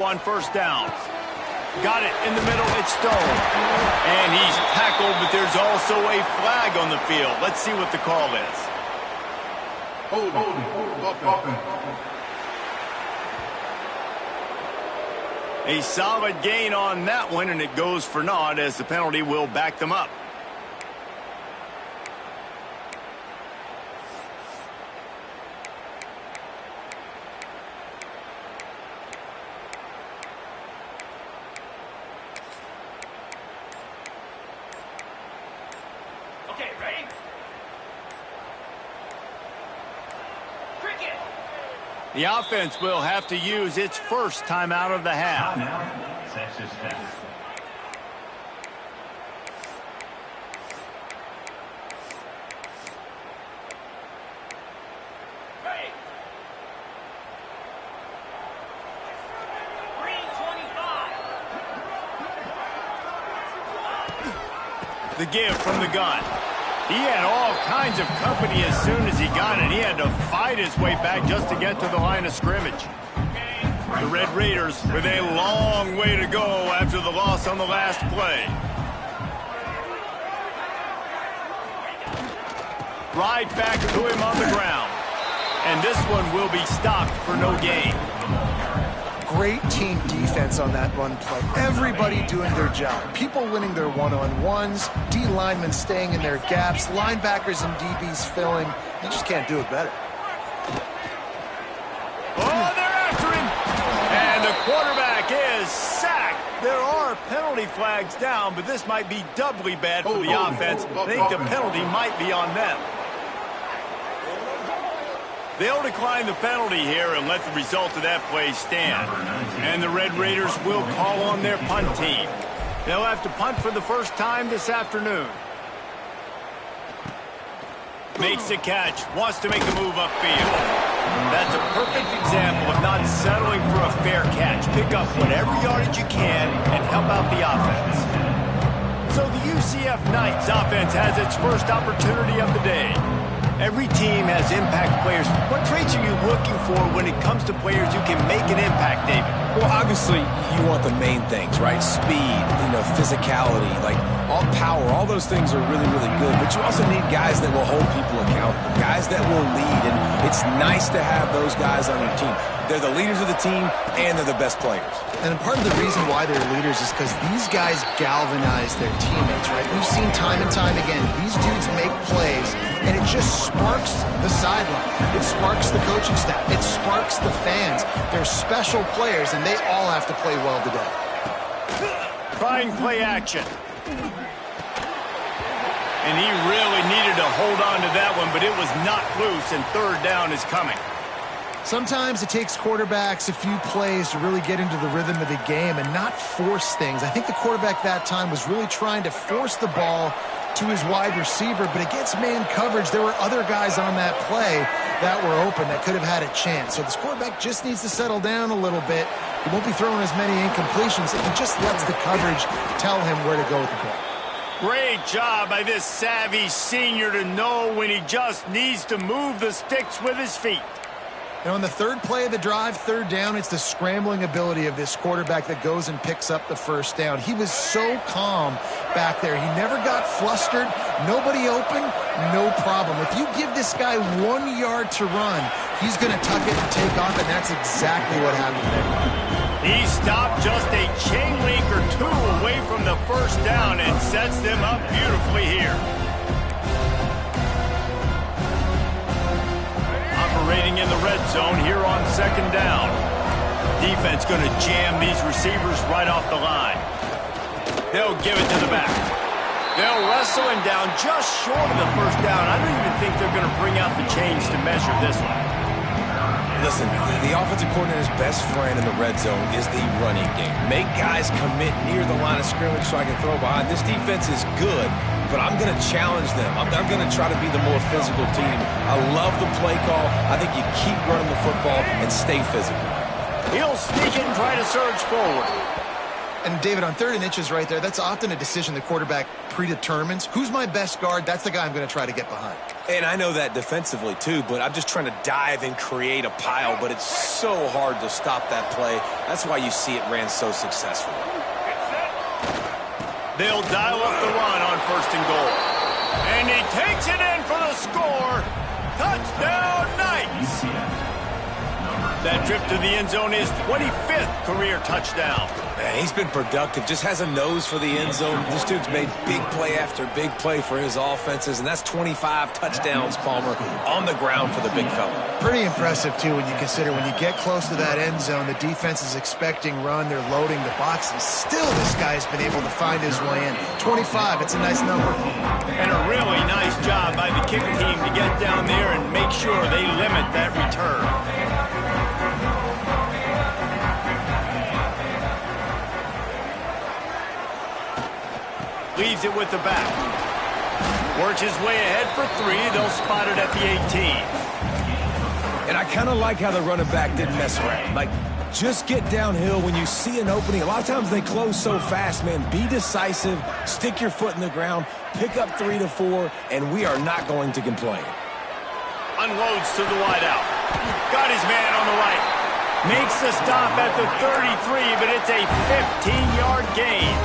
On first down. Got it in the middle. It's Stone. And he's tackled, but there's also a flag on the field. Let's see what the call is. A solid gain on that one, and it goes for naught as the penalty will back them up. The offense will have to use its first timeout of the half. Texas Tech. The give from the gun. He had all kinds of company as soon as he got it. He had to fight his way back just to get to the line of scrimmage. The Red Raiders with a long way to go after the loss on the last play. Right back to him on the ground. And this one will be stopped for no gain. Great team defense on that run play. Everybody doing their job. People winning their one-on-ones, D linemen staying in their gaps, linebackers and DBs filling. You just can't do it better. Oh, they're after him. And the quarterback is sacked. There are penalty flags down, but this might be doubly bad for the offense. I think the penalty might be on them. They'll decline the penalty here and let the result of that play stand. And the Red Raiders will call on their punt team. They'll have to punt for the first time this afternoon. Makes the catch, wants to make the move upfield. That's a perfect example of not settling for a fair catch. Pick up whatever yardage you can and help out the offense. So the UCF Knights offense has its first opportunity of the day. Every team has impact players. What traits are you looking for when it comes to players who can make an impact, David? Well, obviously, you want the main things, right? Speed, physicality, like all power, all those things are really, really good. But you also need guys that will hold people accountable, guys that will lead. And it's nice to have those guys on your team. They're the leaders of the team, and they're the best players. And part of the reason why they're leaders is because these guys galvanize their teammates, right? We've seen time and time again, these dudes make plays, and it just sparks the sideline. It sparks the coaching staff. It sparks the fans. They're special players, and they all have to play well today. Trying play action. And he really needed to hold on to that one, but it was not loose, and third down is coming. Sometimes it takes quarterbacks a few plays to really get into the rhythm of the game and not force things. I think the quarterback that time was really trying to force the ball to his wide receiver, but against man coverage, there were other guys on that play that were open that could have had a chance. So this quarterback just needs to settle down a little bit. He won't be throwing as many incompletions if he just lets the coverage tell him where to go with the ball. Great job by this savvy senior to know when he just needs to move the sticks with his feet. And on the third play of the drive, third down, it's the scrambling ability of this quarterback that goes and picks up the first down. He was so calm back there. He never got flustered. Nobody open, no problem. If you give this guy 1 yard to run, he's going to tuck it and take off, and that's exactly what happened there. He stopped just a chain link or two away from the first down and sets them up beautifully here. Operating in the red zone here on second down. Defense going to jam these receivers right off the line. They'll give it to the back. They'll wrestle him down just short of the first down. I don't even think they're going to bring out the chains to measure this one. Listen, the offensive coordinator's best friend in the red zone is the running game. Make guys commit near the line of scrimmage so I can throw behind. This defense is good, but I'm going to challenge them. I'm going to try to be the more physical team. I love the play call. I think you keep running the football and stay physical. He'll sneak it and try to surge forward. And, David, on 3rd and inches right there, that's often a decision the quarterback predetermines. Who's my best guard? That's the guy I'm going to try to get behind. And I know that defensively too, but I'm just trying to dive and create a pile, but it's so hard to stop that play. That's why you see it ran so successfully. They'll dial up the run on 1st and goal. And he takes it in for the score. Touchdown, Knights! That trip to the end zone is 25th career touchdown. Man, he's been productive, just has a nose for the end zone. This dude's made big play after big play for his offenses, and that's 25 touchdowns, Palmer, on the ground for the big fella. Pretty impressive, too, when you consider when you get close to that end zone, the defense is expecting run, they're loading the box, and still this guy's been able to find his way in. 25, it's a nice number. And a really nice job by the kick team to get down there and make sure they limit that return. Leaves it with the back. Works his way ahead for 3. They'll spot it at the 18. And I kind of like how the running back didn't mess around. Like, just get downhill when you see an opening. A lot of times they close so fast, man. Be decisive, stick your foot in the ground, pick up 3 to 4, and we are not going to complain. Unloads to the wideout. Got his man on the right. Makes the stop at the 33, but it's a 15-yard gain.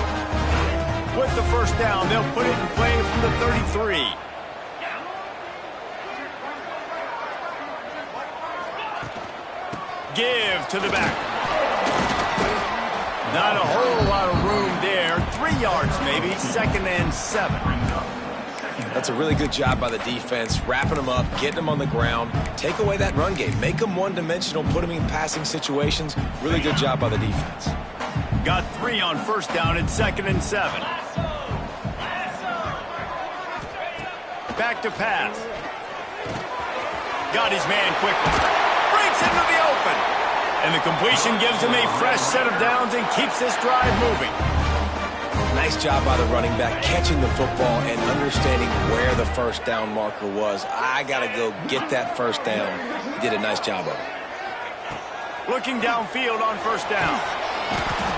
With the 1st down, they'll put it in play from the 33. Give to the back. Not a whole lot of room there. 3 yards maybe, 2nd and 7. That's a really good job by the defense, wrapping them up, getting them on the ground, take away that run game, make them one-dimensional, put them in passing situations. Really good job by the defense. Got 3 on 1st down and 2nd and 7. Back to pass. Got his man quickly. Breaks into the open. And the completion gives him a fresh set of downs and keeps this drive moving. Nice job by the running back, catching the football and understanding where the 1st down marker was. I got to go get that 1st down. He did a nice job of it. Looking downfield on 1st down.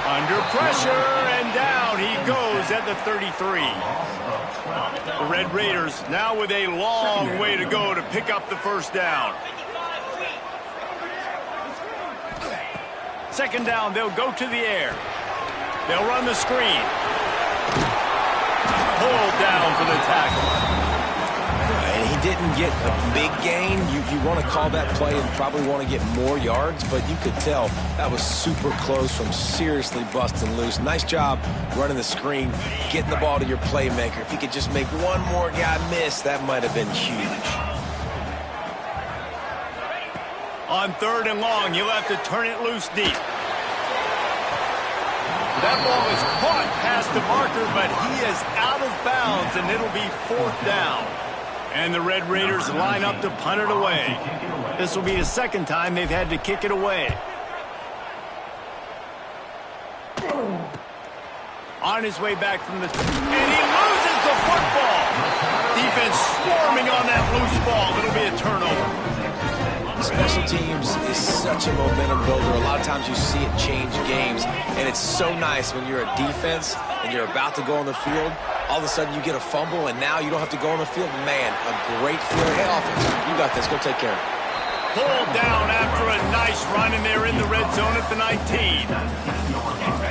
Under pressure, and down he goes at the 33. The Red Raiders now with a long way to go to pick up the 1st down. 2nd down, they'll go to the air. They'll run the screen. Pulled down for the tackle. And he didn't get a big gain. You want to call that play and probably want to get more yards, but you could tell that was super close from seriously busting loose. Nice job running the screen, getting the ball to your playmaker. If he could just make one more guy miss, that might have been huge. On 3rd and long, you'll have to turn it loose deep. That ball is caught past the marker, but he is out of bounds, and it'll be 4th down. And the Red Raiders line up to punt it away. This will be the 2nd time they've had to kick it away. On his way back from the... And he loses the football! Defense swarming on that loose ball. It'll be a turnover. Special teams is such a momentum builder. A lot of times you see it change games, and it's so nice when you're a defense and you're about to go on the field. All of a sudden you get a fumble, and now you don't have to go on the field. Man, a great feeling. Hey, offense, you got this. Go take care of it. Pulled down after a nice run, and they're in the red zone at the 19.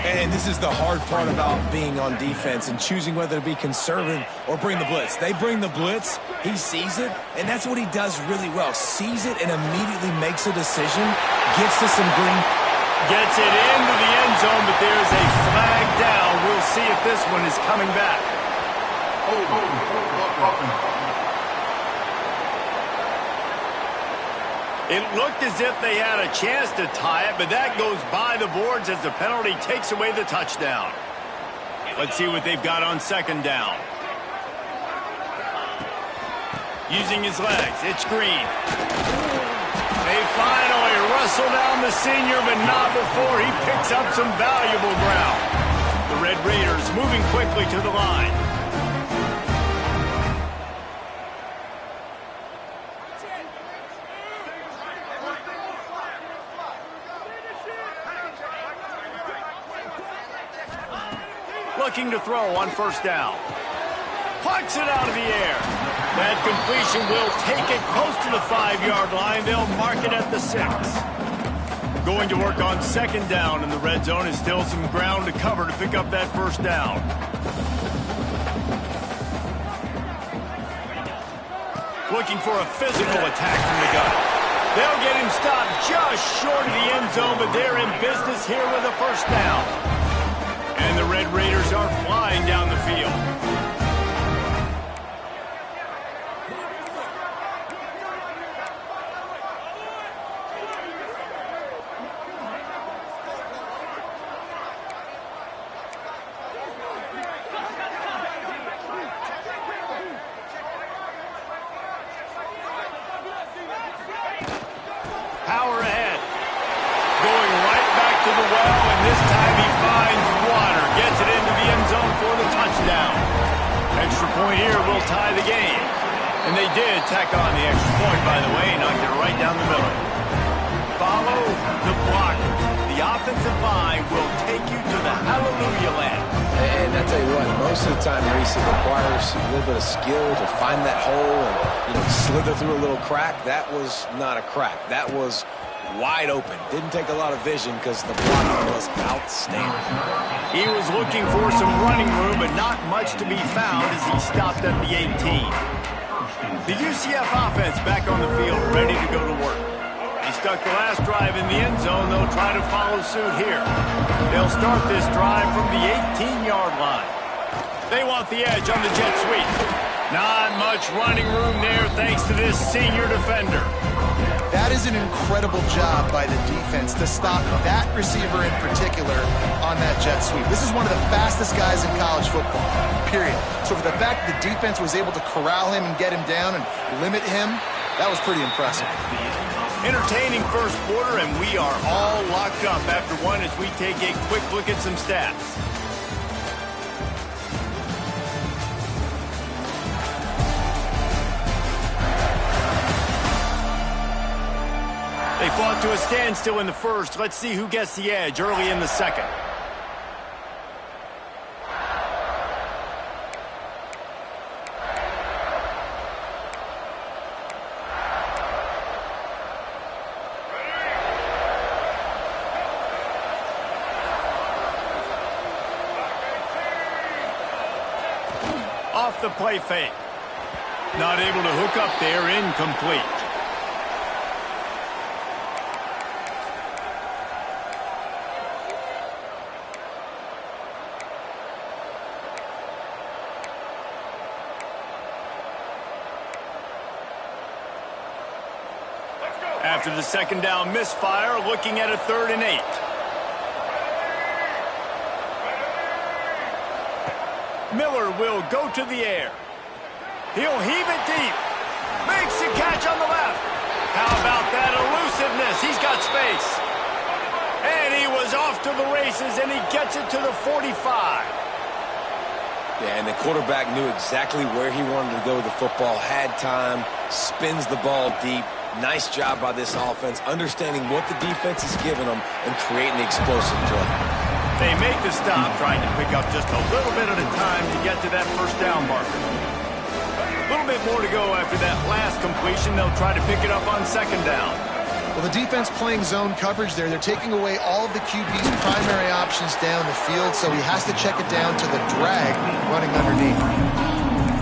And this is the hard part about being on defense and choosing whether to be conservative or bring the blitz. They bring the blitz, he sees it, and that's what he does really well. Sees it and immediately makes a decision, gets to some green. Gets it into the end zone, but there's a flag down. We'll see if this one is coming back. It looked as if they had a chance to tie it, but that goes by the boards as the penalty takes away the touchdown. Let's see what they've got on 2nd down. Using his legs, it's Green. They finally wrestle down the senior, but not before he picks up some valuable ground. The Red Raiders moving quickly to the line. Looking to throw on 1st down. Plucks it out of the air. That completion will take it close to the 5-yard line. They'll mark it at the 6. Going to work on second down in the red zone is still some ground to cover to pick up that first down. Looking for a physical attack from the gun. They'll get him stopped just short of the end zone, but they're in business here with a first down. And the Red Raiders are flying down the field. Power ahead. Going right back to the well, and this time he finds water. Gets it into the end zone for the touchdown. Extra point here will tie the game. And they did tack on the extra point, by the way, knocked it right down the middle. Follow the blockers. The offensive line will take you to the hallelujah land. And I tell you what, most of the time, Reese, it requires a little bit of skill to find that hole and, slither through a little crack. That was not a crack. That was wide open. Didn't take a lot of vision because the blocking was outstanding. He was looking for some running room, but not much to be found as he stopped at the 18. The UCF offense back on the field, ready to go to work. He stuck the last drive in the end zone. They'll try to follow suit here. They'll start this drive from the 18-yard line. They want the edge on the jet sweep. Not much running room there thanks to this senior defender. That is an incredible job by the defense to stop that receiver in particular on that jet sweep. This is one of the fastest guys in college football, period. So for the fact that the defense was able to corral him and get him down and limit him, that was pretty impressive. Entertaining first quarter, and we are all locked up after one as we take a quick look at some stats. They fought to a standstill in the first. Let's see who gets the edge early in the second. Off the play fake. Not able to hook up there, incomplete. After the second down misfire, looking at a 3rd and 8. Miller will go to the air. He'll heave it deep. Makes the catch on the left. How about that elusiveness? He's got space. And he was off to the races, and he gets it to the 45. Yeah, and the quarterback knew exactly where he wanted to go with the football, had time, spins the ball deep. Nice job by this offense, understanding what the defense is giving them and creating the explosive play. They make the stop, trying to pick up just a little bit at a time to get to that first down marker. A little bit more to go after that last completion. They'll try to pick it up on second down. Well, the defense playing zone coverage there. They're taking away all of the QB's primary options down the field, so he has to check it down to the drag running underneath.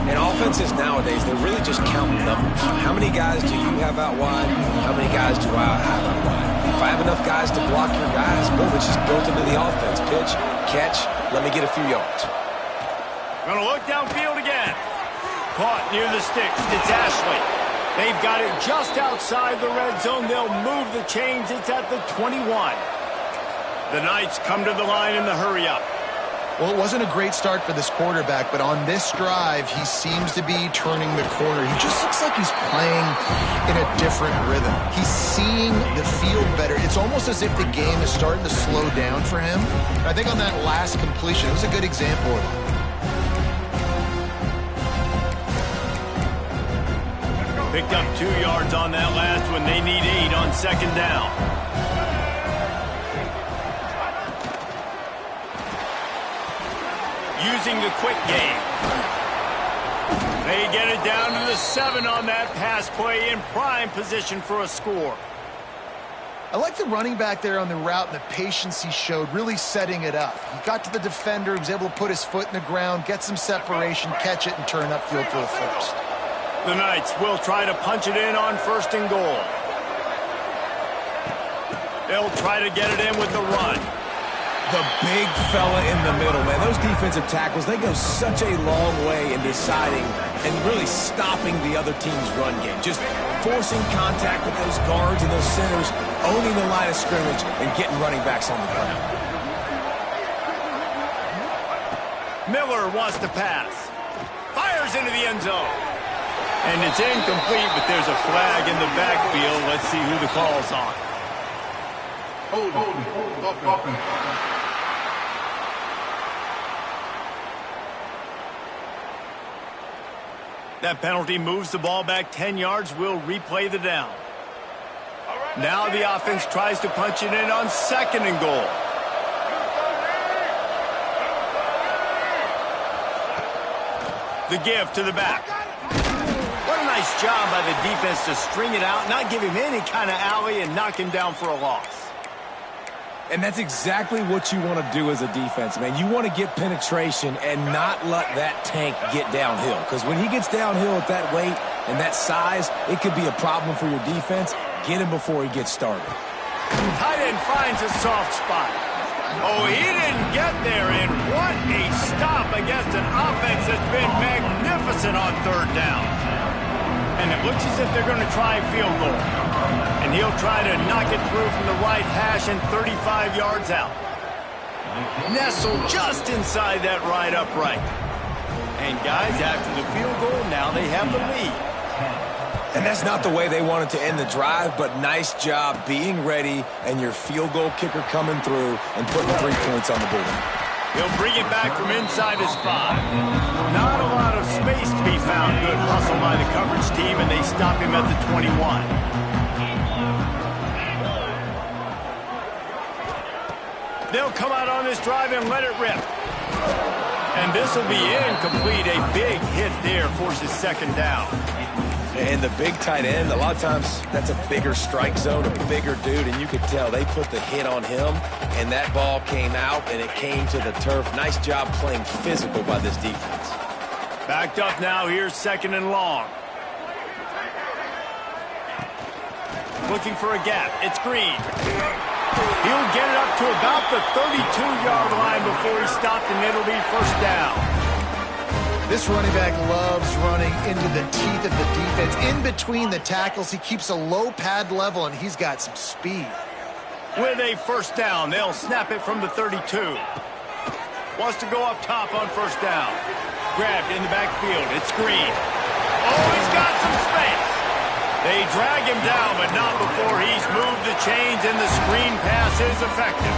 And offenses nowadays, they're really just counting numbers. How many guys do you have out wide? How many guys do I have out wide? If I have enough guys to block your guys, boom, it's just built into the offense. Pitch, catch, let me get a few yards. Gonna look downfield again. Caught near the sticks. It's Ashley. They've got it just outside the red zone. They'll move the chains. It's at the 21. The Knights come to the line in the hurry-up. Well, it wasn't a great start for this quarterback, but on this drive, he seems to be turning the corner. He just looks like he's playing in a different rhythm. He's seeing the field better. It's almost as if the game is starting to slow down for him. I think on that last completion, it was a good example of it. Picked up 2 yards on that last one. They need 8 on second down. Using the quick game. They get it down to the 7 on that pass play, in prime position for a score. I like the running back there on the route and the patience he showed, really setting it up. He got to the defender, he was able to put his foot in the ground, get some separation, catch it, and turn upfield for the first. The Knights will try to punch it in on 1st and goal. They'll try to get it in with the run. The big fella in the middle, man. Those defensive tackles, they go such a long way in deciding and really stopping the other team's run game. Just forcing contact with those guards and those centers, owning the line of scrimmage, and getting running backs on the ground. Miller wants to pass. Fires into the end zone. And it's incomplete, but there's a flag in the backfield. Let's see who the call's on. Hold. That penalty moves the ball back 10 yards. We'll replay the down. Now the offense tries to punch it in on 2nd and goal. The give to the back. What a nice job by the defense to string it out, not give him any kind of alley, and knock him down for a loss. And that's exactly what you want to do as a defense, man. You want to get penetration and not let that tank get downhill. Because when he gets downhill at that weight and that size, it could be a problem for your defense. Get him before he gets started. Tight end finds a soft spot. Oh, he didn't get there, and what a stop against an offense that's been magnificent on 3rd down. And it looks as if they're going to try a field goal. And he'll try to knock it through from the right hash and 35 yards out. Nestled just inside that right upright. And guys, after the field goal, now they have the lead. And that's not the way they wanted to end the drive, but nice job being ready and your field goal kicker coming through and putting 3 points on the board. He'll bring it back from inside his 5. Not a lot of space to be found. Good hustle by the coverage team, and they stop him at the 21. They'll come out on this drive and let it rip. And this will be incomplete. A big hit there forces 2nd down. And the big tight end, a lot of times that's a bigger strike zone, a bigger dude, and you could tell they put the hit on him, and that ball came out, and it came to the turf. Nice job playing physical by this defense. Backed up now, here's 2nd and long. Looking for a gap, it's Green. He'll get it up to about the 32-yard line before he's stopped, and it'll be 1st down. This running back loves running into the teeth of the defense. In between the tackles, he keeps a low pad level, and he's got some speed. With a 1st down, they'll snap it from the 32. Wants to go up top on 1st down. Grabbed in the backfield. It's Green. Oh, he's got some space. They drag him down, but not before he's moved the chains, and the screen pass is effective.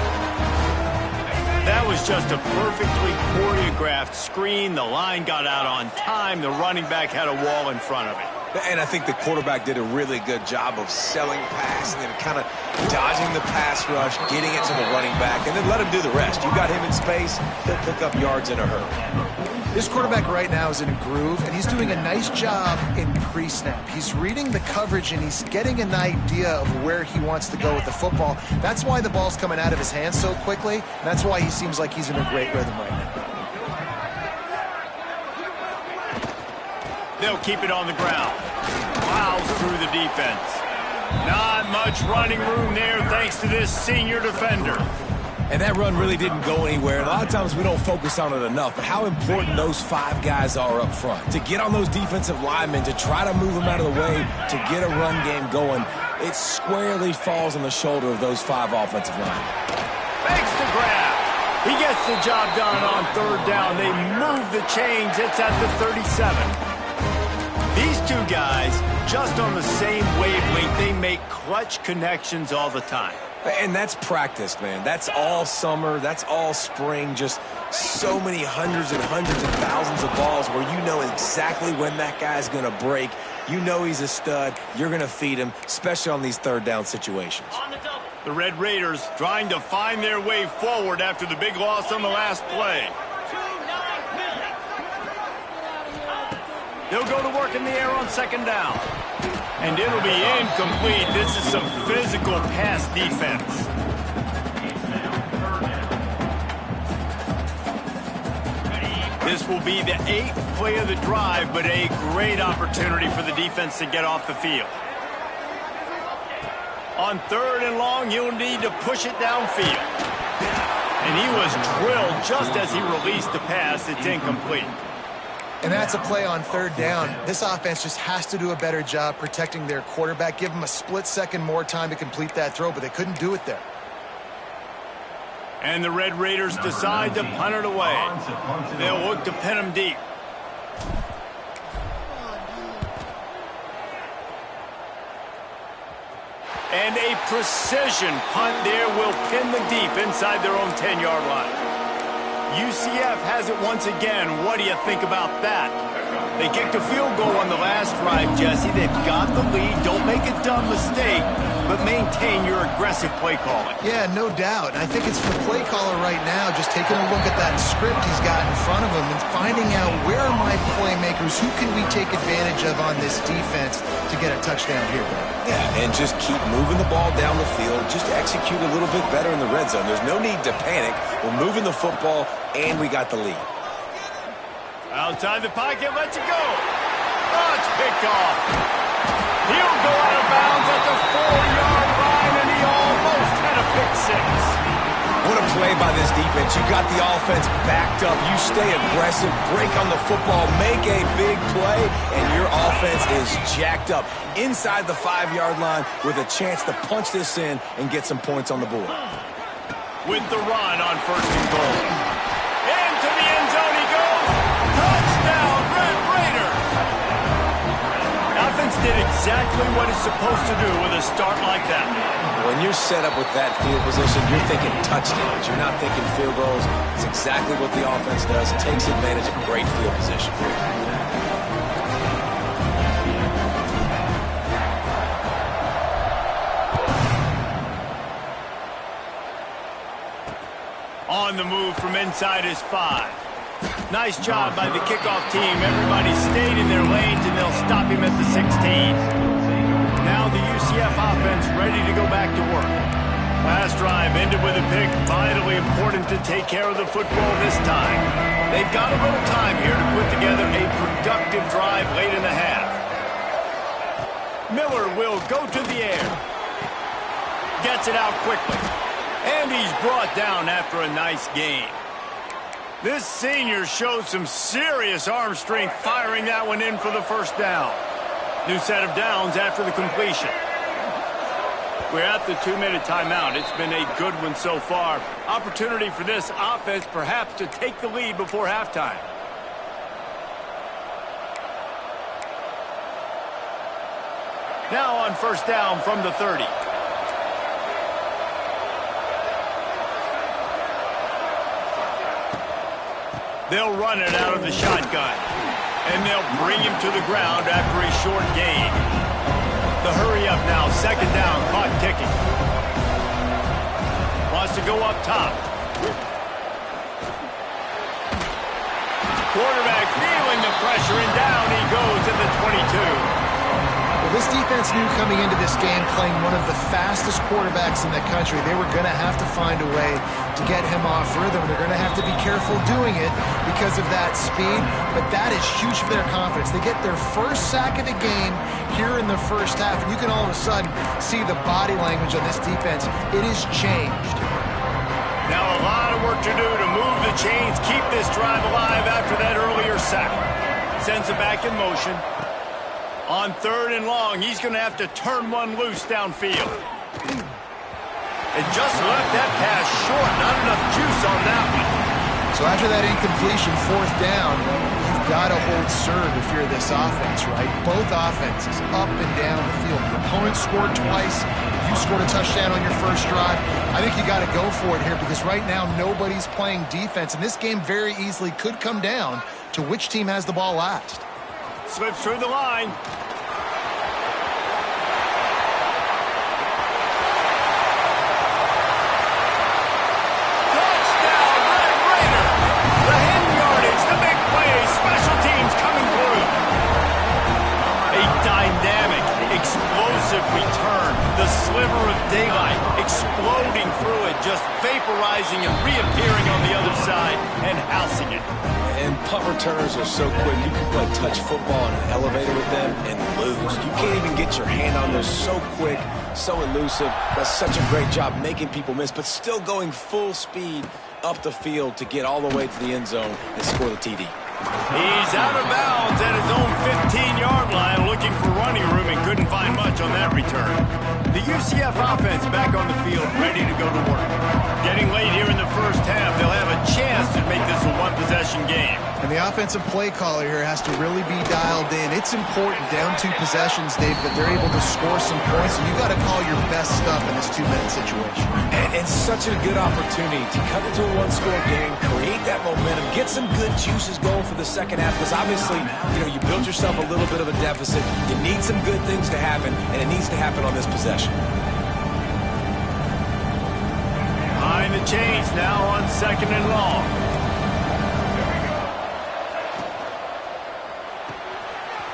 That was just a perfectly choreographed screen. The line got out on time. The running back had a wall in front of it. And I think the quarterback did a really good job of selling pass and then kind of dodging the pass rush, getting it to the running back, and then let him do the rest. You got him in space, he'll pick up yards in a hurry. This quarterback right now is in a groove, and he's doing a nice job in pre-snap. He's reading the coverage, and he's getting an idea of where he wants to go with the football. That's why the ball's coming out of his hands so quickly, and that's why he seems like he's in a great rhythm right now. They'll keep it on the ground. Plows through the defense. Not much running room there thanks to this senior defender. And that run really didn't go anywhere. And a lot of times we don't focus on it enough, but how important those 5 guys are up front. To get on those defensive linemen, to try to move them out of the way, to get a run game going, it squarely falls on the shoulder of those 5 offensive linemen. Fakes the grab. He gets the job done on 3rd down. They move the chains. It's at the 37. These 2 guys, just on the same wavelength, they make clutch connections all the time. And that's practice, man. That's all summer. That's all spring. Just so many hundreds and thousands of balls where you know exactly when that guy's going to break. You know he's a stud. You're going to feed him, especially on these 3rd down situations. The Red Raiders trying to find their way forward after the big loss on the last play. They'll go to work in the air on second down. And it'll be incomplete. This is some physical pass defense. This will be the 8th play of the drive, but a great opportunity for the defense to get off the field. On 3rd and long, you'll need to push it downfield. And he was drilled just as he released the pass. It's incomplete. And that's a play on 3rd down. This offense just has to do a better job protecting their quarterback. Give him a split second more time to complete that throw, but they couldn't do it there. And the Red Raiders decide to punt it away. They'll look to pin him deep. And a precision punt there will pin them deep inside their own 10-yard line. UCF has it once again. What do you think about that? They kicked a field goal on the last drive, Jesse. They've got the lead. Don't make a dumb mistake, but maintain your aggressive play calling. Yeah, no doubt. I think it's the play caller right now just taking a look at that script he's got in front of him and finding out where are my playmakers, who can we take advantage of on this defense to get a touchdown here. Yeah, and just keep moving the ball down the field. Just execute a little bit better in the red zone. There's no need to panic. We're moving the football, and we got the lead. Outside the pocket, lets it go. Oh, it's picked off. He'll go out of bounds at the 4-yard line, and he almost had a pick six. What a play by this defense. You got the offense backed up. You stay aggressive, break on the football, make a big play, and your offense is jacked up inside the 5-yard line with a chance to punch this in and get some points on the board. With the run on 1st and goal. Into the end zone he goes. Touchdown, Red Raiders! Offense did exactly what it's supposed to do with a start like that. When you're set up with that field position, you're thinking touchdowns. You're not thinking field goals. It's exactly what the offense does. Takes advantage of great field position. On the move from inside his 5. Nice job by the kickoff team. Everybody stayed in their lanes, and they'll stop him at the 16. Now the UCF offense ready to go back to work. Last drive ended with a pick. Vitally important to take care of the football this time. They've got a little time here to put together a productive drive late in the half. Miller will go to the air. Gets it out quickly. And he's brought down after a nice gain. This senior shows some serious arm strength firing that one in for the 1st down. New set of downs after the completion. We're at the 2-minute timeout. It's been a good one so far. Opportunity for this offense perhaps to take the lead before halftime. Now on 1st down from the 30. They'll run it out of the shotgun. And they'll bring him to the ground after a short gain. The hurry up now, 2nd down, clock ticking. Wants to go up top. Quarterback feeling the pressure, and down he goes at the 22. Well, this defense knew coming into this game, playing one of the fastest quarterbacks in the country, they were going to have to find a way to get him off rhythm. They're going to have to be careful doing it because of that speed, but that is huge for their confidence. They get their 1st sack of the game here in the 1st half, and you can all of a sudden see the body language on this defense. It has changed. Now a lot of work to do to move the chains, keep this drive alive after that earlier sack. Sends it back in motion. On 3rd and long, he's going to have to turn one loose downfield. And just left that pass short. Not enough juice on that one. So after that incompletion, 4th down, you've got to hold serve if you're this offense, right? Both offenses up and down the field. Your opponent scored twice. You scored a touchdown on your 1st drive. I think you got to go for it here because right now nobody's playing defense. And this game very easily could come down to which team has the ball last. Slips through the line. Touchdown, Red Raiders! The hidden yardage, the big play, special teams coming through. sliver of daylight, exploding through it, just vaporizing and reappearing on the other side and housing it. And punt returners are so quick. You can play touch football in an elevator with them and lose. You can't even get your hand on them. They're so quick, so elusive. Does such a great job making people miss, but still going full speed up the field to get all the way to the end zone and score the TD. He's out of bounds at his own 15-yard line, looking for running room and couldn't find much on that return. The UCF offense back on the field, ready to go to work. Getting late here in the first half, they'll have a chance to make this a one-possession game. And the offensive play caller here has to really be dialed in. It's important, down 2 possessions, Dave, that they're able to score some points. And you got to call your best stuff in this 2-minute situation. And it's such a good opportunity to cut into a one-score game, create that momentum, get some good juices going for the second half. Because obviously, you built yourself a little bit of a deficit. You need some good things to happen, and it needs to happen on this possession. Behind the chains now on 2nd and long.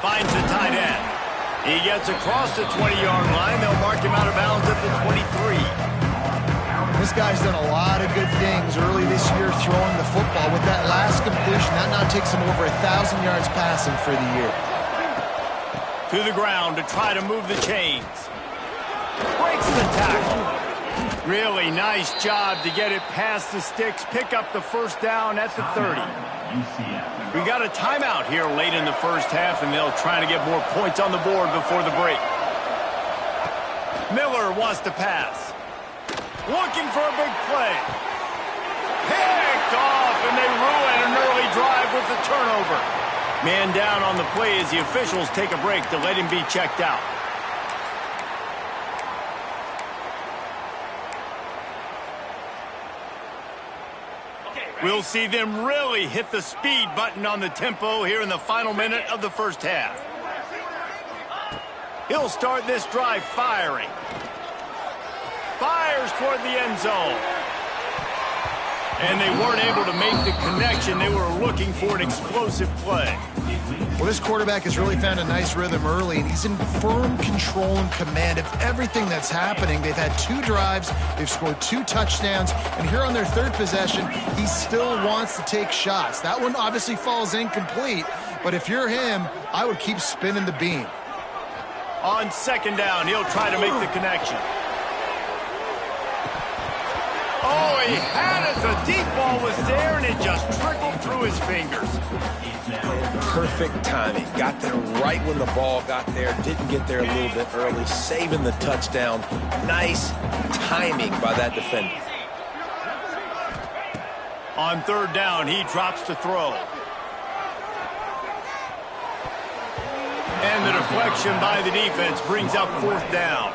Finds the tight end. He gets across the 20-yard line. They'll mark him out of bounds at the 23. This guy's done a lot of good things early this year throwing the football. With that last completion, that now takes him over 1,000 yards passing for the year. To the ground to try to move the chains. Breaks the tackle. Really nice job to get it past the sticks, pick up the first down at the 30. We got a timeout here late in the first half, and they'll try to get more points on the board before the break. Miller wants to pass. Looking for a big play. Picked off, and they ruin an early drive with the turnover. Man down on the play as the officials take a break to let him be checked out. We'll see them really hit the speed button on the tempo here in the final minute of the first half. He'll start this drive firing. Fires toward the end zone. And they weren't able to make the connection. They were looking for an explosive play. Well, this quarterback has really found a nice rhythm early, and he's in firm control and command of everything that's happening. They've had 2 drives, they've scored 2 touchdowns, and here on their 3rd possession, he still wants to take shots. That one obviously falls incomplete, but if you're him, I would keep spinning the beam. On 2nd down, he'll try to make the connection. Oh, he had it. The deep ball was there, and it just trickled through his fingers. Perfect timing. Got there right when the ball got there. Didn't get there a little bit early. Saving the touchdown. Nice timing by that defender. On 3rd down, he drops to throw. And the deflection by the defense brings up 4th down.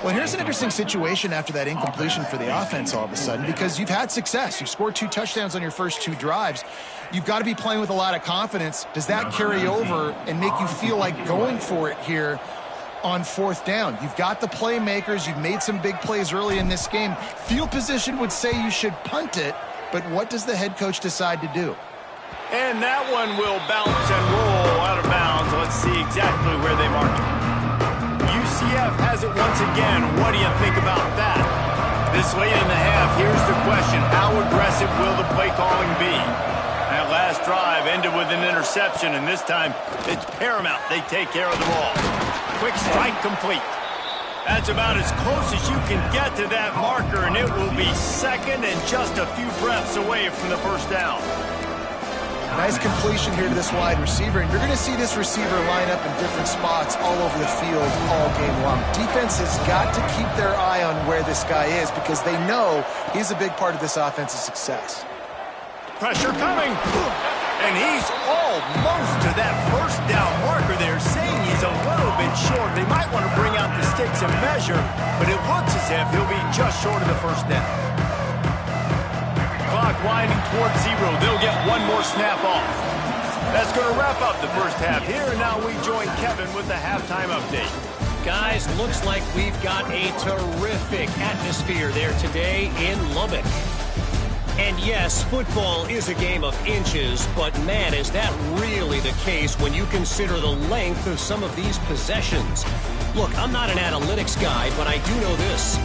Well, here's an interesting situation after that incompletion for the offense all of a sudden, because you've had success. You've scored 2 touchdowns on your first 2 drives. You've got to be playing with a lot of confidence. Does that carry over and make you feel like going for it here on 4th down? You've got the playmakers. You've made some big plays early in this game. Field position would say you should punt it, but what does the head coach decide to do? And that one will bounce and roll out of bounds. Let's see exactly where they mark it. UCF has it once again. What do you think about that? This late in the half, here's the question. How aggressive will the play calling be? That last drive ended with an interception, and this time it's paramount they take care of the ball. Quick strike complete. That's about as close as you can get to that marker, and it will be 2nd and just a few breaths away from the first down. Nice completion here to this wide receiver, and you're going to see this receiver line up in different spots all over the field all game long. Defense has got to keep their eye on where this guy is because they know he's a big part of this offense's success. Pressure coming, and he's almost to that first down marker there, saying he's a little bit short. They might want to bring out the sticks and measure, but it looks as if he'll be just short of the first down. Clock winding towards 0. They'll get one more snap off. That's going to wrap up the first half here, and now we join Kevin with the halftime update. Guys, looks like we've got a terrific atmosphere there today in Lubbock. And yes, football is a game of inches, but man, is that really the case when you consider the length of some of these possessions. Look, I'm not an analytics guy, but I do know this.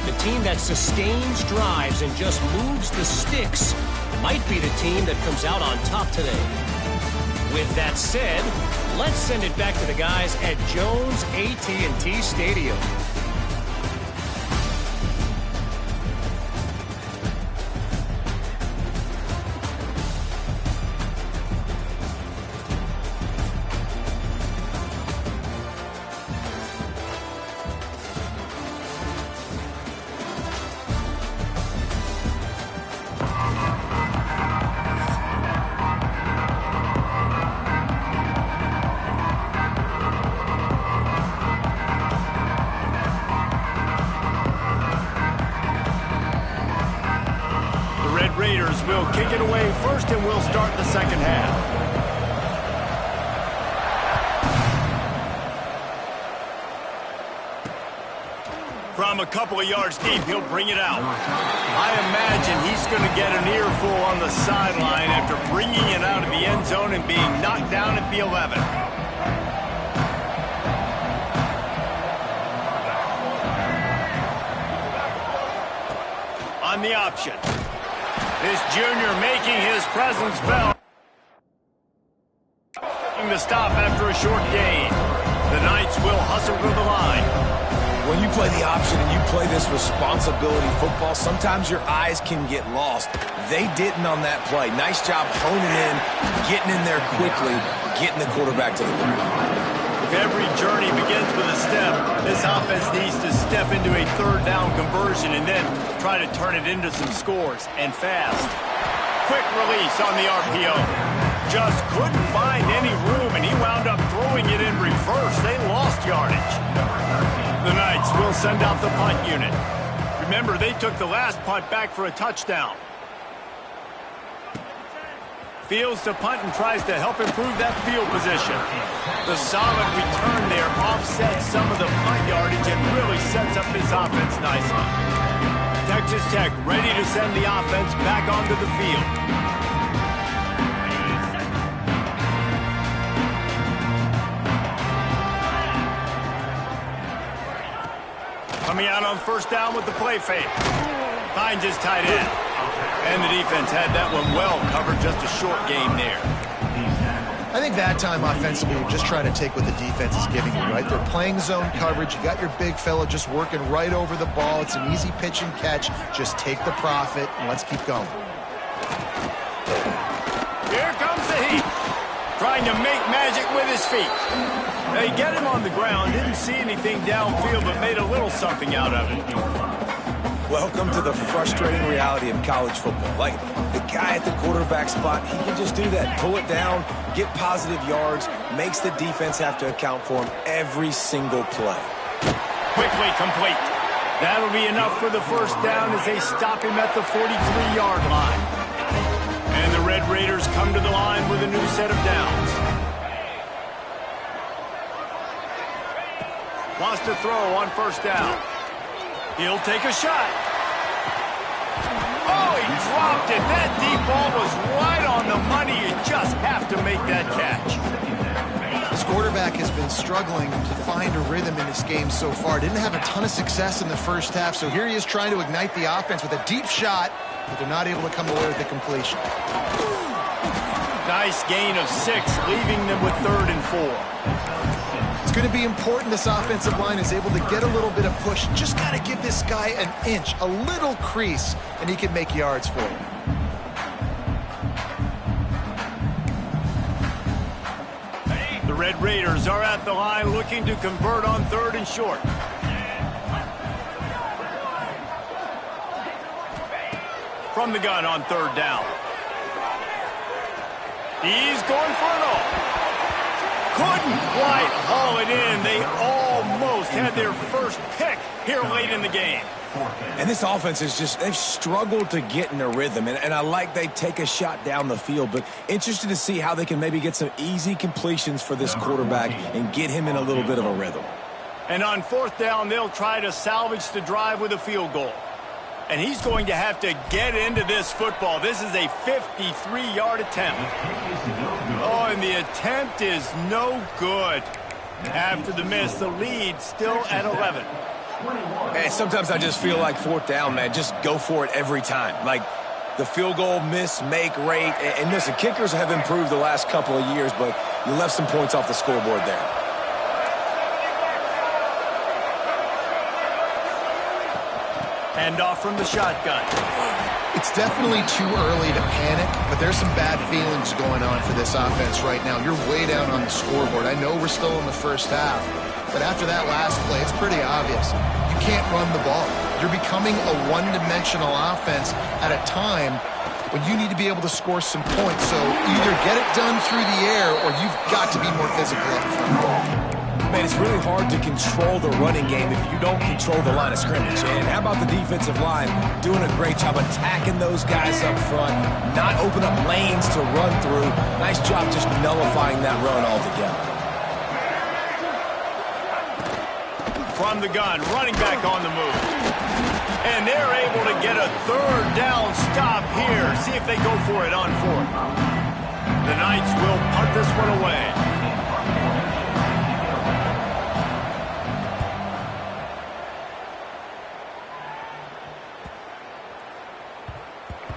The team that sustains drives and just moves the sticks might be the team that comes out on top today. With that said, let's send it back to the guys at Jones AT&T Stadium. Raiders will kick it away first, and we'll start the second half. From a couple of yards deep, he'll bring it out. I imagine he's going to get an earful on the sideline after bringing it out of the end zone and being knocked down at the 11. On the option. This junior making his presence felt. The stop after a short gain. The Knights will hustle to the line. When you play the option and you play this responsibility football, sometimes your eyes can get lost. They didn't on that play. Nice job honing in, getting in there quickly, getting the quarterback to the ground. If every journey begins with a step, this offense needs to step into a third down conversion and then try to turn it into some scores, and fast. Quick release on the RPO. Just couldn't find any room, and he wound up throwing it in reverse. They lost yardage. The Knights will send out the punt unit. Remember, they took the last punt back for a touchdown. Fields to punt and tries to help improve that field position. The solid return there offsets some of the punt yardage and really sets up this offense nicely. Texas Tech ready to send the offense back onto the field. Coming out on first down with the play fake. Finds his tight end. And the defense had that one well covered, just a short game there. I think that time offensively, you're just trying to take what the defense is giving you, right? They're playing zone coverage. You got your big fella just working right over the ball. It's an easy pitch and catch. Just take the profit, and let's keep going. Here comes the heat. Trying to make magic with his feet. They get him on the ground. Didn't see anything downfield, but made a little something out of it. Welcome to the frustrating reality of college football. Like, the guy at the quarterback spot, he can just do that. Pull it down, get positive yards, makes the defense have to account for him every single play. Quickly complete. That'll be enough for the first down as they stop him at the 43-yard line. And the Red Raiders come to the line with a new set of downs. Wants to throw on first down. He'll take a shot. Oh, he dropped it. That deep ball was right on the money. You just have to make that catch. This quarterback has been struggling to find a rhythm in this game so far. Didn't have a ton of success in the first half, so here he is trying to ignite the offense with a deep shot, but they're not able to come away with the completion. Nice gain of 6, leaving them with 3rd and 4. It's going to be important this offensive line is able to get a little bit of push. Just got to give this guy an inch, a little crease, and he can make yards for him. The Red Raiders are at the line looking to convert on 3rd and short. From the gun on 3rd down. He's going for it all. Couldn't quite haul it in. They almost had their first pick here late in the game. And this offense is just, they've struggled to get in a rhythm. And I like they take a shot down the field, but interested to see how they can maybe get some easy completions for this quarterback and get him in a little bit of a rhythm. And on 4th down, they'll try to salvage the drive with a field goal. and he's going to have to get into this football. This is a 53-yard attempt. Oh, and the attempt is no good. After the miss, the lead still at 11. And sometimes I just feel like fourth down, man, just go for it every time. Like the field goal miss-make rate. And listen, kickers have improved the last couple of years, but you left some points off the scoreboard there. Hand off from the shotgun. It's definitely too early to panic, but there's some bad feelings going on for this offense right now. You're way down on the scoreboard. I know we're still in the first half, but after that last play, it's pretty obvious. You can't run the ball. You're becoming a one-dimensional offense at a time when you need to be able to score some points. So either get it done through the air or you've got to be more physical up front. Man, it's really hard to control the running game if you don't control the line of scrimmage. And how about the defensive line doing a great job attacking those guys up front, not open up lanes to run through. Nice job just nullifying that run altogether. From the gun, running back on the move. And they're able to get a third down stop here. See if they go for it on fourth. The Knights will punt this one away.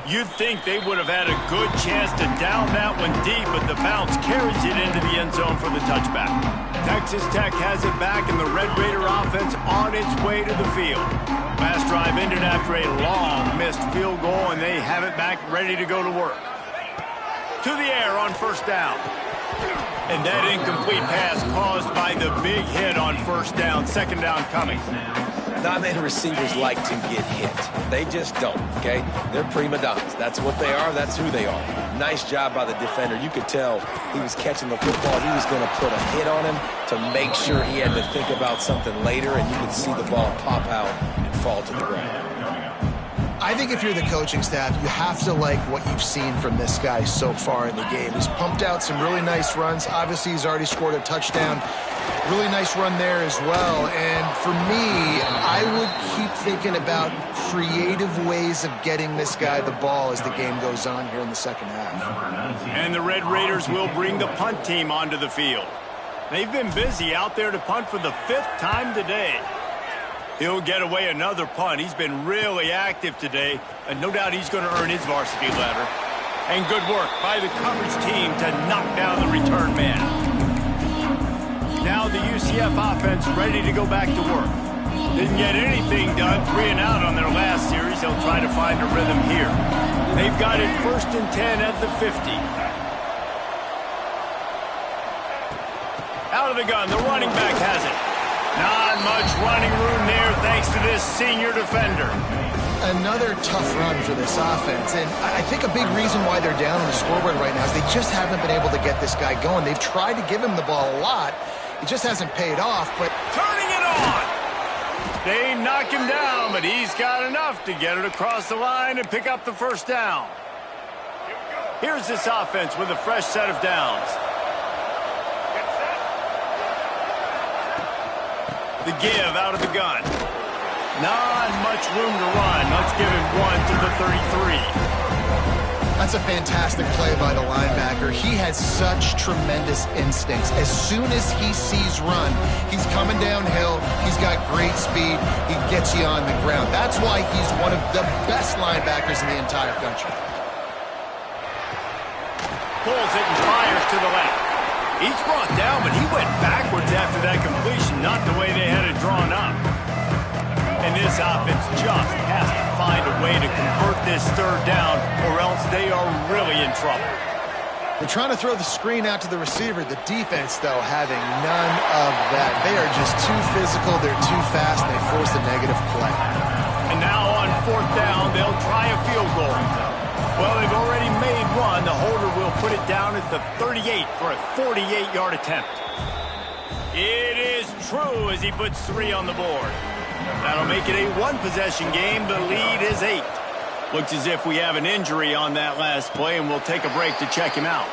You'd think they would have had a good chance to down that one deep, but the bounce carries it into the end zone for the touchback. Texas Tech has it back, and the Red Raider offense on its way to the field. Last drive ended after a long missed field goal, and they have it back ready to go to work. To the air on first down. And that incomplete pass caused by the big hit on first down. Second down coming. Not many receivers like to get hit. They just don't, okay? They're prima donnas. That's what they are. That's who they are. Nice job by the defender. You could tell he was catching the football. He was going to put a hit on him to make sure he had to think about something later, and you could see the ball pop out and fall to the ground. I think if you're the coaching staff, you have to like what you've seen from this guy so far in the game. He's pumped out some really nice runs. Obviously, he's already scored a touchdown. Really nice run there as well. And for me, I would keep thinking about creative ways of getting this guy the ball as the game goes on here in the second half. And the Red Raiders will bring the punt team onto the field. They've been busy out there to punt for the 5th time today. He'll get away another punt. He's been really active today, and no doubt he's going to earn his varsity letter. And good work by the coverage team to knock down the return man. Now the UCF offense ready to go back to work. Didn't get anything done, 3 and out on their last series. They'll try to find a rhythm here. They've got it 1st and 10 at the 50. Out of the gun, the running back has it. Not much running room there thanks to this senior defender. Another tough run for this offense, and I think a big reason why they're down on the scoreboard right now is they just haven't been able to get this guy going. They've tried to give him the ball a lot. It just hasn't paid off, but... Turning it on! They knock him down, but he's got enough to get it across the line and pick up the first down. Here's this offense with a fresh set of downs. The give out of the gun. Not much room to run. Let's give him 1 to the 33. That's a fantastic play by the linebacker. He has such tremendous instincts. As soon as he sees run, he's coming downhill. He's got great speed. He gets you on the ground. That's why he's one of the best linebackers in the entire country. Pulls it and fires to the left. He's brought down, but he went backwards after that completion, not the way they had it drawn up. And this offense just has to find a way to convert this 3rd down, or else they are really in trouble. They're trying to throw the screen out to the receiver. The defense, though, having none of that. They are just too physical, they're too fast, and they force a negative play. And now on 4th down, they'll try a field goal. Well, they've already made one. The holder will put it down at the 38 for a 48-yard attempt. It is true as he puts 3 on the board. That'll make it a 1-possession game. The lead is 8. Looks as if we have an injury on that last play, and we'll take a break to check him out.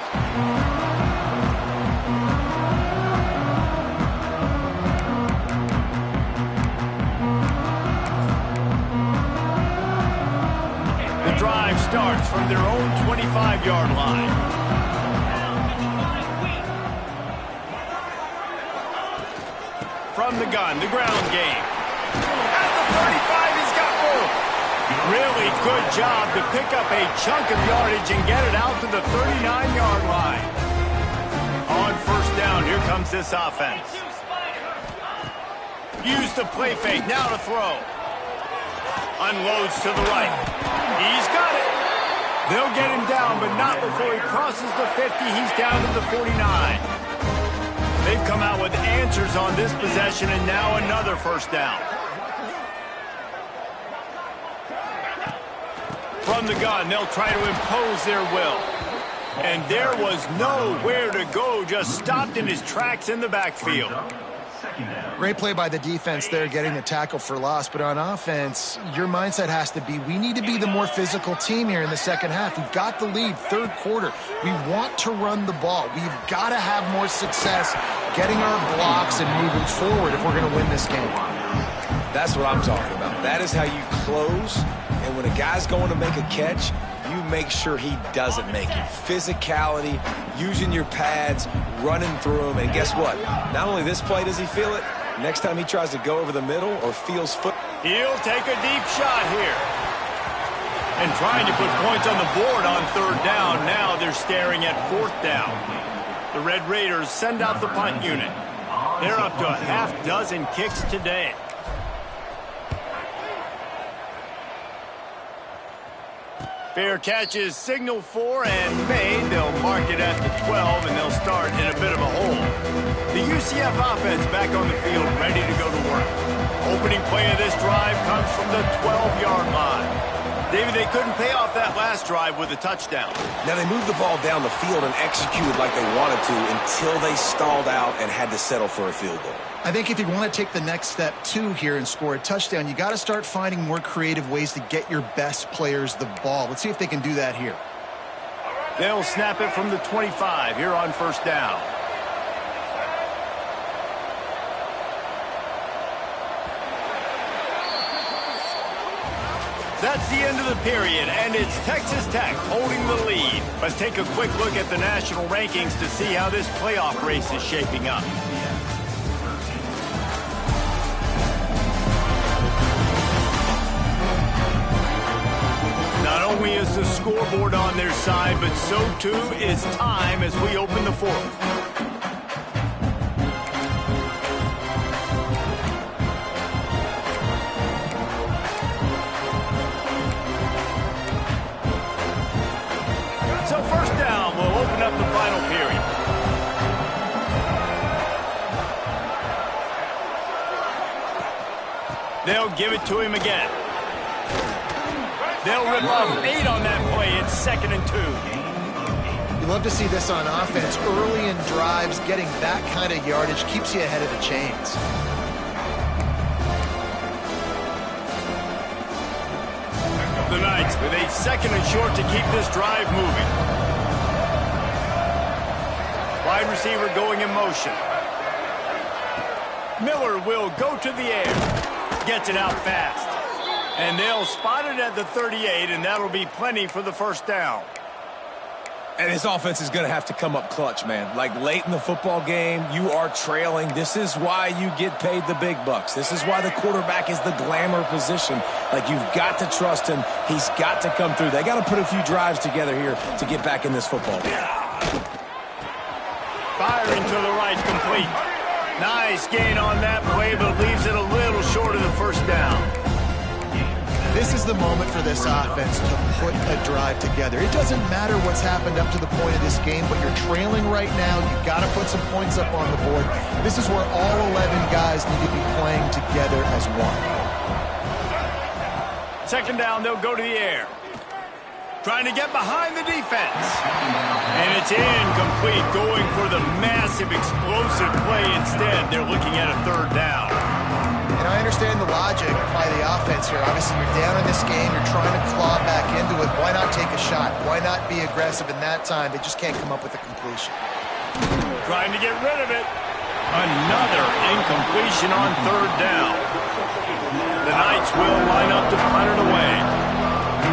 starts from their own 25-yard line. From the gun, the ground game. At the 35, he's got room. Really good job to pick up a chunk of yardage and get it out to the 39-yard line. On first down, here comes this offense. Use the play fake, now to throw. Unloads to the right. He's got it. They'll get him down, but not before he crosses the 50. He's down to the 49. They've come out with answers on this possession, and now another first down. From the gun, they'll try to impose their will. And there was nowhere to go, just stopped in his tracks in the backfield. Great play by the defense there, getting the tackle for loss. But on offense, your mindset has to be, we need to be the more physical team here in the second half. We've got the lead, third quarter. We want to run the ball. We've got to have more success getting our blocks and moving forward if we're going to win this game. That's what I'm talking about. That is how you close. And when a guy's going to make a catch, you make sure he doesn't make it. Physicality, using your pads, running through them. And guess what? Not only this play does he feel it, next time he tries to go over the middle or feels foot. He'll take a deep shot here. And trying to put points on the board on third down. Now they're staring at fourth down. The Red Raiders send out the punt unit. They're up to a half dozen kicks today. Fair catch is signaled for and made. They'll mark it at the 12, and they'll start in a bit of a hole. The UCF offense back on the field, ready to go to work. Opening play of this drive comes from the 12-yard line. David, they couldn't pay off that last drive with a touchdown. Now, they moved the ball down the field and executed like they wanted to until they stalled out and had to settle for a field goal. I think if you want to take the next step, too, here and score a touchdown, you got to start finding more creative ways to get your best players the ball. Let's see if they can do that here. They'll snap it from the 25 here on first down. That's the end of the period, and it's Texas Tech holding the lead. Let's take a quick look at the national rankings to see how this playoff race is shaping up. Not only is the scoreboard on their side, but so too is time as we open the fourth. So first down, we'll open up the final period. They'll give it to him again. They'll rip off 8 on that play. It's 2nd and 2. You love to see this on offense. Early in drives, getting that kind of yardage keeps you ahead of the chains. The Knights with a 2nd and short to keep this drive moving. Wide receiver going in motion. Miller will go to the air. Gets it out fast. And they'll spot it at the 38, and that'll be plenty for the first down. And this offense is going to have to come up clutch, man. Like late in the football game, you are trailing. This is why you get paid the big bucks. This is why the quarterback is the glamour position. Like, you've got to trust him. He's got to come through. They got to put a few drives together here to get back in this football game. Firing to the right, complete. Nice gain on that play, but leaves it a little short of the first down. This is the moment for this offense to put a drive together. It doesn't matter what's happened up to the point of this game, but you're trailing right now. You've got to put some points up on the board. This is where all 11 guys need to be playing together as one. 2nd down, they'll go to the air. Trying to get behind the defense. And it's incomplete, going for the massive explosive play instead. They're looking at a 3rd down. And I understand the logic by the offense here. Obviously, you're down in this game. You're trying to claw back into it. Why not take a shot? Why not be aggressive in that time? They just can't come up with a completion. Trying to get rid of it. Another incompletion on 3rd down. The Knights will line up to punt it away.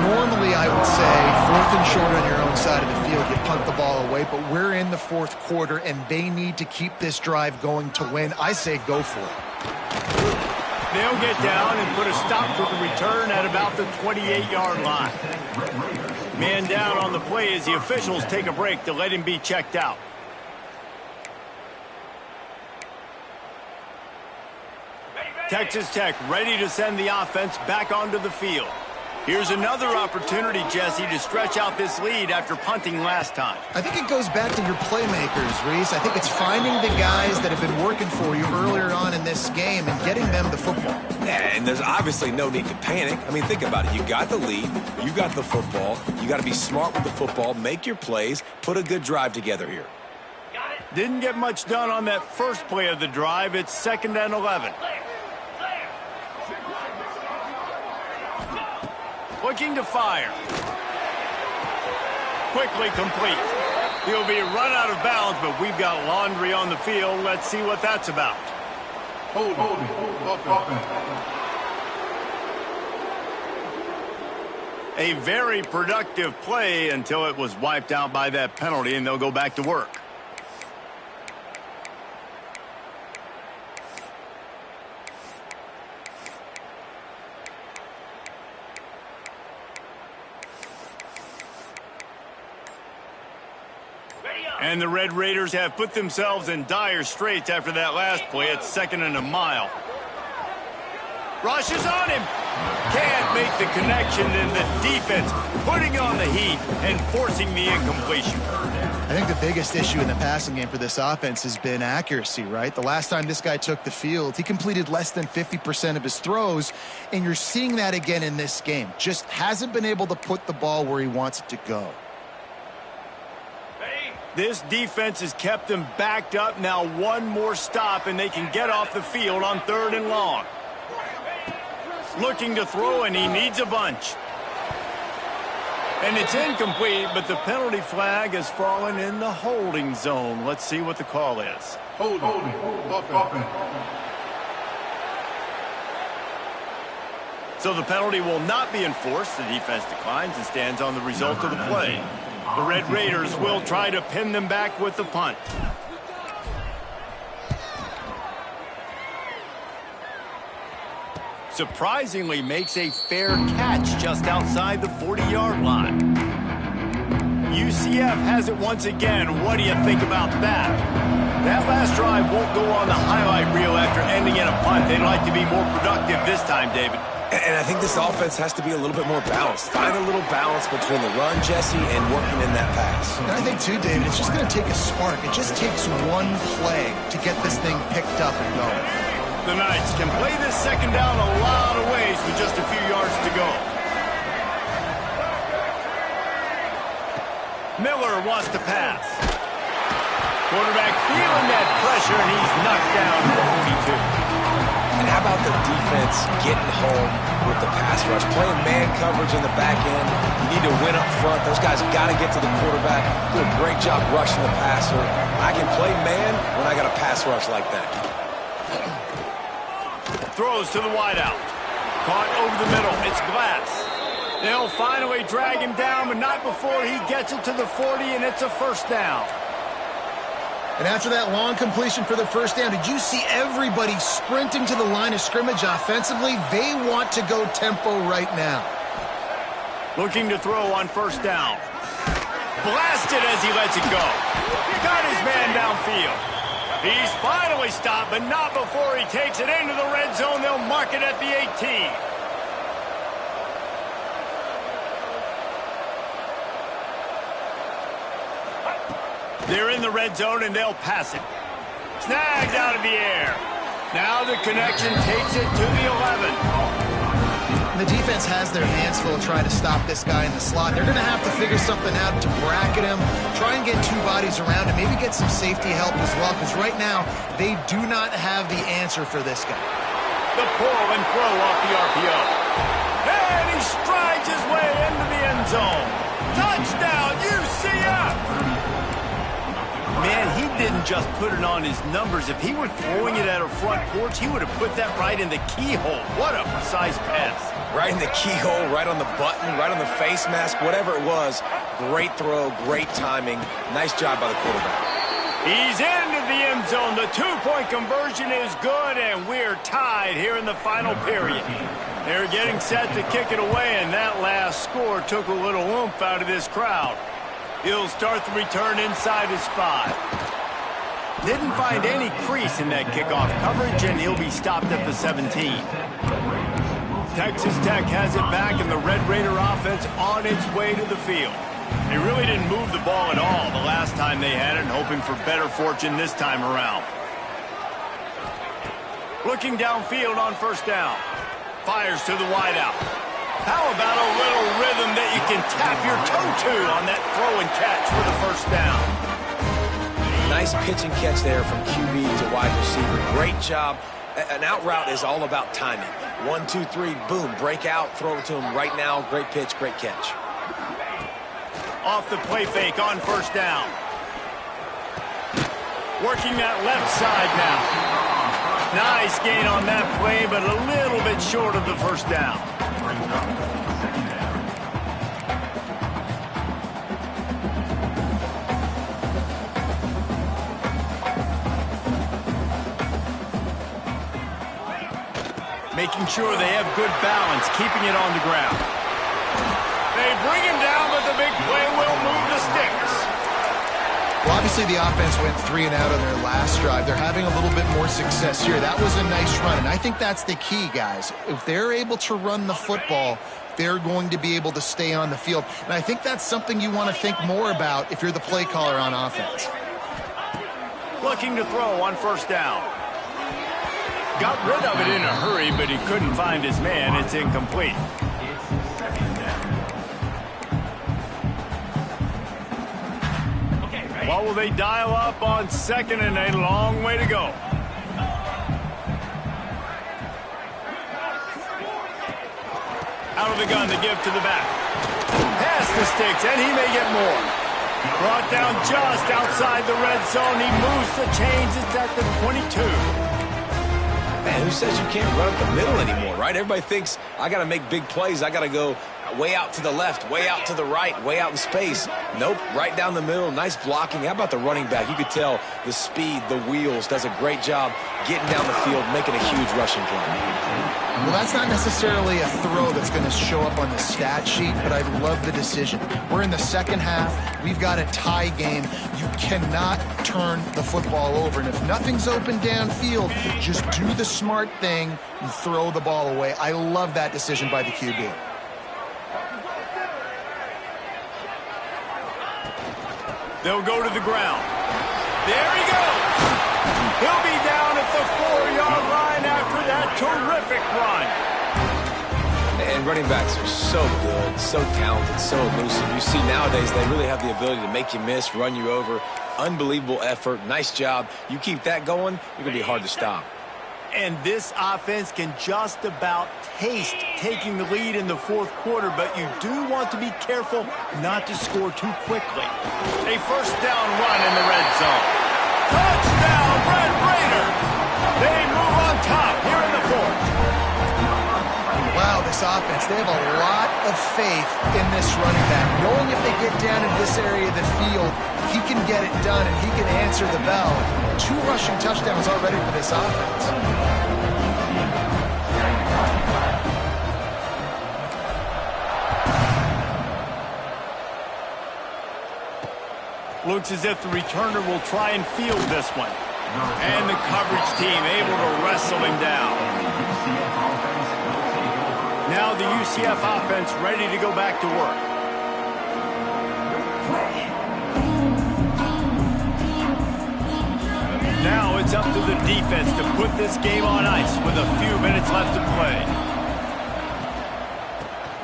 Normally, I would say 4th and short on your own side of the field, you punt the ball away, but we're in the 4th quarter, and they need to keep this drive going to win. I say go for it. They'll get down and put a stop to the return at about the 28-yard line. Man down on the play as the officials take a break to let him be checked out. Texas Tech ready to send the offense back onto the field. Here's another opportunity, Jesse, to stretch out this lead after punting last time. I think it goes back to your playmakers, Reese. I think it's finding the guys that have been working for you earlier on in this game and getting them the football. Yeah, and there's obviously no need to panic. I mean, think about it. You got the lead. You got the football. You got to be smart with the football, make your plays, put a good drive together here. Didn't get much done on that first play of the drive. It's 2nd and 11. Looking to fire. Quickly complete. He'll be run out of bounds, but we've got laundry on the field. Let's see what that's about. Hold. A very productive play until it was wiped out by that penalty, and they'll go back to work. And the Red Raiders have put themselves in dire straits after that last play. It's 2nd and a mile. Rushes on him. Can't make the connection, and the defense putting on the heat and forcing the incompletion. I think the biggest issue in the passing game for this offense has been accuracy, right? The last time this guy took the field, he completed less than 50% of his throws, and you're seeing that again in this game. Just hasn't been able to put the ball where he wants it to go. This defense has them them backed up. Now one more stop, and they can get off the field on 3rd and long. Looking to throw, and he needs a bunch. And it's incomplete, but the penalty flag has fallen in the holding zone. Let's see what the call is. Holding. So the penalty will not be enforced. The defense declines and stands on the result of the play. The Red Raiders will try to pin them back with the punt. Surprisingly makes a fair catch just outside the 40-yard line. UCF has it once again. What do you think about that? That last drive won't go on the highlight reel after ending in a punt. They'd like to be more productive this time, David. And I think this offense has to be a little bit more balanced. Find a little balance between the run, Jesse, and working in that pass. And I think, too, David, it's just going to take a spark. It just takes one play to get this thing picked up and going. The Knights can play this 2nd down a lot of ways with just a few yards to go. Miller wants to pass. Quarterback feeling that pressure, and he's knocked down to the 42. And how about the defense getting home with the pass rush? Playing man coverage in the back end. You need to win up front. Those guys got to get to the quarterback. Do a great job rushing the passer. I can play man when I got a pass rush like that. Throws to the wideout. Caught over the middle. It's Glass. They'll finally drag him down, but not before he gets it to the 40, and it's a 1st down. And after that long completion for the 1st down, did you see everybody sprinting to the line of scrimmage offensively? They want to go tempo right now. Looking to throw on 1st down. Blasted as he lets it go. Got his man downfield. He's finally stopped, but not before he takes it into the red zone. They'll mark it at the 18. They're in the red zone, and they'll pass it. Snagged out of the air. Now the connection takes it to the 11. And the defense has their hands full trying to stop this guy in the slot. They're going to have to figure something out to bracket him, try and get 2 bodies around him, maybe get some safety help as well, because right now they do not have the answer for this guy. The pull and throw off the RPO. And he strides his way into the end zone. Touchdown, UCF! Man, he did didn't just put it on his numbers. If he were throwing it at a front porch, he would have put that right in the keyhole. What a precise pass. Right in the keyhole, right on the button, right on the face mask, whatever it was. Great throw, great timing. Nice job by the quarterback. He's into the end zone. The two-point conversion is good, and we're tied here in the final period. They're getting set to kick it away, and that last score took a little oomph out of this crowd. He'll start the return inside his 5. Didn't find any crease in that kickoff coverage, and he'll be stopped at the 17. Texas Tech has it back, and the Red Raider offense on its way to the field. They really didn't move the ball at all the last time they had it, and hoping for better fortune this time around. Looking downfield on first down. Fires to the wideout. How about a little rhythm that you can tap your toe to on that throw and catch for the first down? Nice pitch and catch there from QB to wide receiver. Great job. An out route is all about timing. 1, 2, 3, boom, break out, throw it to him right now. Great pitch, great catch. Off the play fake on first down. Working that left side now. Nice gain on that play, but a little bit short of the first down. Making sure they have good balance, keeping it on the ground. They bring him down, but the big play will move the sticks. Well, obviously the offense went 3 and out on their last drive. They're having a little bit more success here. That was a nice run, and I think that's the key, guys. If they're able to run the football, they're going to be able to stay on the field. And I think that's something you want to think more about if you're the play caller on offense. Looking to throw on first down. Got rid of it in a hurry, but he couldn't find his man. It's incomplete. What will they dial up on second and a long way to go? Out of the gun to give to the back. Past the sticks, and he may get more. Brought down just outside the red zone. He moves the chains. It's at the 22. Man, who says you can't run up the middle anymore, right? Everybody thinks I got to make big plays. I got to go way out to the left, way out to the right, way out in space. Nope, right down the middle. Nice blocking. How about the running back? You could tell the speed, the wheels, does a great job getting down the field, making a huge rushing play. Well, that's not necessarily a throw that's going to show up on the stat sheet, but I love the decision. We're in the second half. We've got a tie game. You cannot turn the football over. And if nothing's open downfield, just do the smart thing and throw the ball away. I love that decision by the QB. They'll go to the ground. There he goes. He'll be down at the 4-yard line after that terrific run. And running backs are so good, so talented, so elusive. You see nowadays they really have the ability to make you miss, run you over. Unbelievable effort. Nice job. You keep that going, you're going to be hard to stop. And this offense can just about taste taking the lead in the fourth quarter, but you do want to be careful not to score too quickly. A first down run in the red zone. Touchdown, Red Raiders! They move on top here in the fourth. Wow, this offense, they have a lot of faith in this running back. Knowing if they get down in this area of the field, he can get it done and he can answer the bell. 2 rushing touchdowns already for this offense. Looks as if the returner will try and field this one. And the coverage team able to wrestle him down. Now the UCF offense ready to go back to work. Now it's up to the defense to put this game on ice with a few minutes left to play.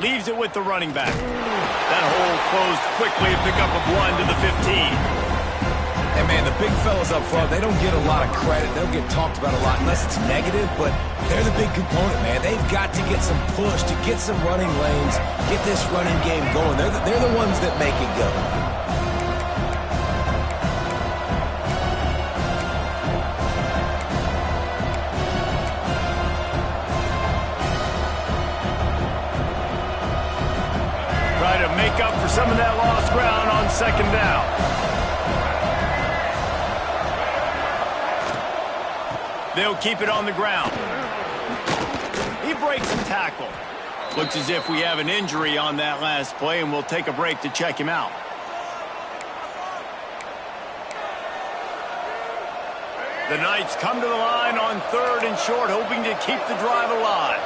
Leaves it with the running back. That hole closed quickly, a pickup of 1 to the 15. And man, the big fellas up front, they don't get a lot of credit. They don't get talked about a lot unless it's negative, but they're the big component, man. They've got to get some push, to get some running lanes, get this running game going. They're the ones that make it go. down. They'll keep it on the ground. He breaks the tackle. Looks as if we have an injury on that last play, and we'll take a break to check him out. The Knights come to the line on 3rd and short, hoping to keep the drive alive.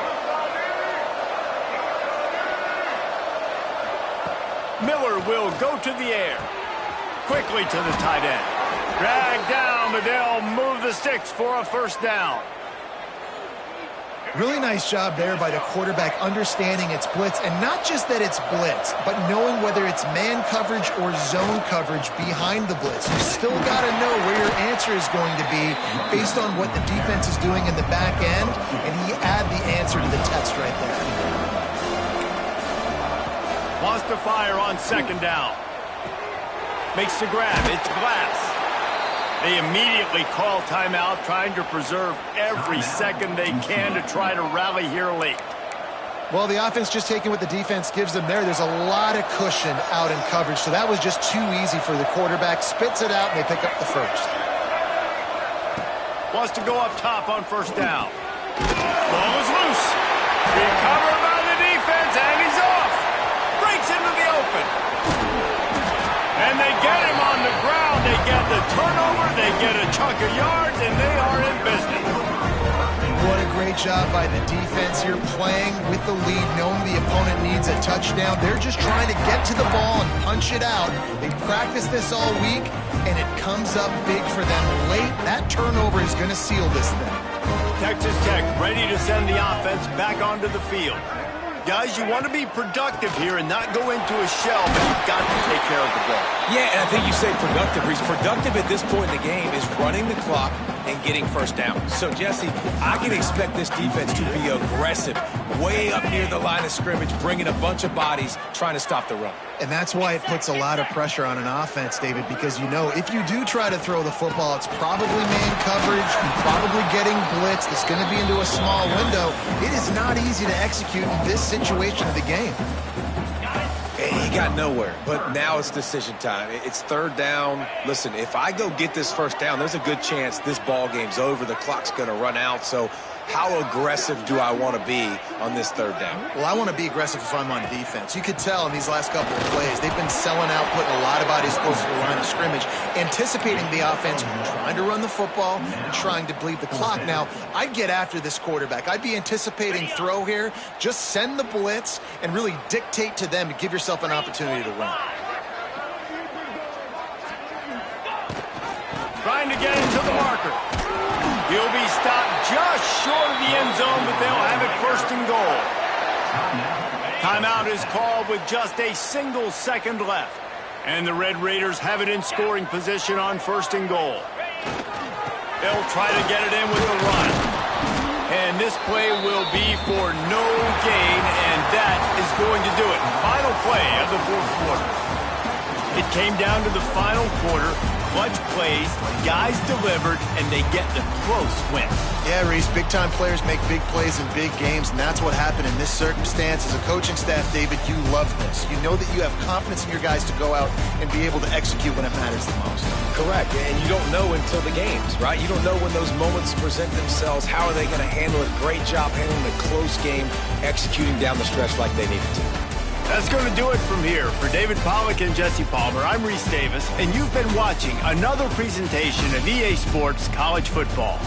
Miller will go to the air. Quickly to the tight end. Dragged down, but they'll move the sticks for a first down. Really nice job there by the quarterback understanding it's blitz, and not just that it's blitz, but knowing whether it's man coverage or zone coverage behind the blitz. You still got to know where your answer is going to be based on what the defense is doing in the back end, and he add the answer to the test right there. Wants to fire on 2nd down. Makes the grab. It's Glass. They immediately call timeout, trying to preserve every second they can to try to rally here late. Well, the offense just taking what the defense gives them there. There's a lot of cushion out in coverage, so that was just too easy for the quarterback. Spits it out, and they pick up the first. Wants to go up top on 1st down. Ball is loose. Recovered by the defense, and he's off. Breaks into the open. And they get him on the ground. They get the turnover. They get a chunk of yards, and they are in business. What a great job by the defense here, playing with the lead, knowing the opponent needs a touchdown. They're just trying to get to the ball and punch it out. They practice this all week, and it comes up big for them late. That turnover is going to seal this thing. Texas Tech ready to send the offense back onto the field. Guys, you want to be productive here and not go into a shell, but you've got to take care of the ball. Yeah, and I think you say productive. He's productive at this point in the game is running the clock and getting first down. So, Jesse, I can expect this defense to be aggressive, way up near the line of scrimmage, bringing a bunch of bodies, trying to stop the run. And that's why it puts a lot of pressure on an offense, David, because you know if you do try to throw the football, it's probably man coverage, you're probably getting blitzed, it's going to be into a small window. It is not easy to execute in this situation of the game. He got nowhere, but now it's decision time. It's 3rd down. Listen, if I go get this first down, there's a good chance this ball game's over. The clock's going to run out. So how aggressive do I want to be on this 3rd down? Well, I want to be aggressive if I'm on defense. You could tell in these last couple of plays, they've been selling out, putting a lot of bodies close to the line of scrimmage, anticipating the offense, trying to run the football, and trying to bleed the clock. Now, I'd get after this quarterback. I'd be anticipating throw here. Just send the blitz and really dictate to them to give yourself an opportunity to win. Trying to get into the marker. He'll be stopped just short of the end zone, but they'll have it 1st and goal. Timeout is called with just a single second left. And the Red Raiders have it in scoring position on 1st and goal. They'll try to get it in with a run. And this play will be for no gain, and that is going to do it. Final play of the 4th quarter. It came down to the final quarter. Clutch plays, guys delivered, and they get the close win. Yeah, Reese, big-time players make big plays in big games, and that's what happened in this circumstance. As a coaching staff, David, you love this. You know that you have confidence in your guys to go out and be able to execute when it matters the most. Correct, and you don't know until the games, right? You don't know when those moments present themselves. How are they going to handle it? Great job handling a close game, executing down the stretch like they needed to. That's going to do it from here. For David Pollack and Jesse Palmer, I'm Reese Davis, and you've been watching another presentation of EA Sports College Football.